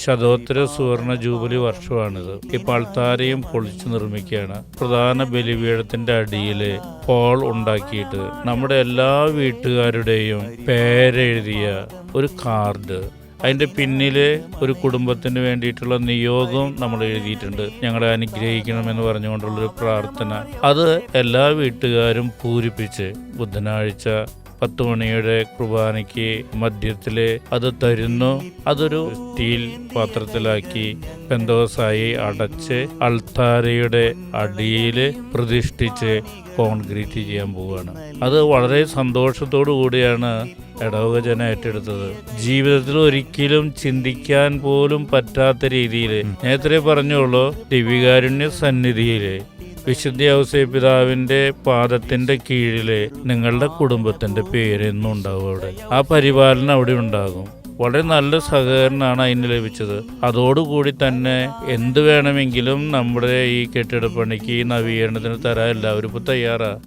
ശതോത്തര സുവർണ ജൂബിലി വർഷമാണിത്. ഇപ്പോൾ അൾത്താരയും പൊളിച്ചു നിർമ്മിക്കുകയാണ്. പ്രധാന ബലിപീഠത്തിന്റെ അടിയില് ഹോൾ ഉണ്ടാക്കിയിട്ട് നമ്മുടെ എല്ലാ വീട്ടുകാരുടെയും പേരെഴുതിയ ഒരു കാർഡ്, അതിൻ്റെ പിന്നിൽ ഒരു കുടുംബത്തിന് വേണ്ടിയിട്ടുള്ള നിയോഗം നമ്മൾ എഴുതിയിട്ടുണ്ട്. ഞങ്ങളെ അനുഗ്രഹിക്കണമെന്ന് പറഞ്ഞുകൊണ്ടുള്ളൊരു പ്രാർത്ഥന. അത് എല്ലാ വീട്ടുകാരും ബുധനാഴ്ച 10 മണിയുടെ കുർബാനയ്ക്ക് മധ്യത്തിൽ അത് തരുന്നു. അതൊരു സ്റ്റീൽ പാത്രത്തിലാക്കി പെന്തോസായി അടച്ച് അൾത്താരയുടെ അടിയിൽ പ്രതിഷ്ഠിച്ച് കോൺക്രീറ്റ് ചെയ്യാൻ പോവുകയാണ്. അത് വളരെ സന്തോഷത്തോടു കൂടിയാണ് ഇടവക ജനം ഏറ്റെടുത്തത്. ജീവിതത്തിൽ ഒരിക്കലും ചിന്തിക്കാൻ പോലും പറ്റാത്ത രീതിയിൽ നേരത്തെ പറഞ്ഞോളൂ, ദിവ്യകാരുണ്യ സന്നിധിയിൽ വിശുദ്ധ ഔസേപ്പ് പിതാവിന്റെ പാദത്തിന്റെ കീഴില് നിങ്ങളുടെ കുടുംബത്തിന്റെ പേരെന്നും ഉണ്ടാവും. അവിടെ ആ പരിപാലനം അവിടെ ഉണ്ടാകും. വളരെ നല്ല സഹകരണമാണ് അതിന് ലഭിച്ചത്. അതോടുകൂടി തന്നെ എന്ത് വേണമെങ്കിലും നമ്മുടെ ഈ കെട്ടിടപ്പണിക്ക്, ഈ നവീകരണത്തിന് തരാൻ എല്ലാവരും ഇപ്പോൾ തയ്യാറാണ്.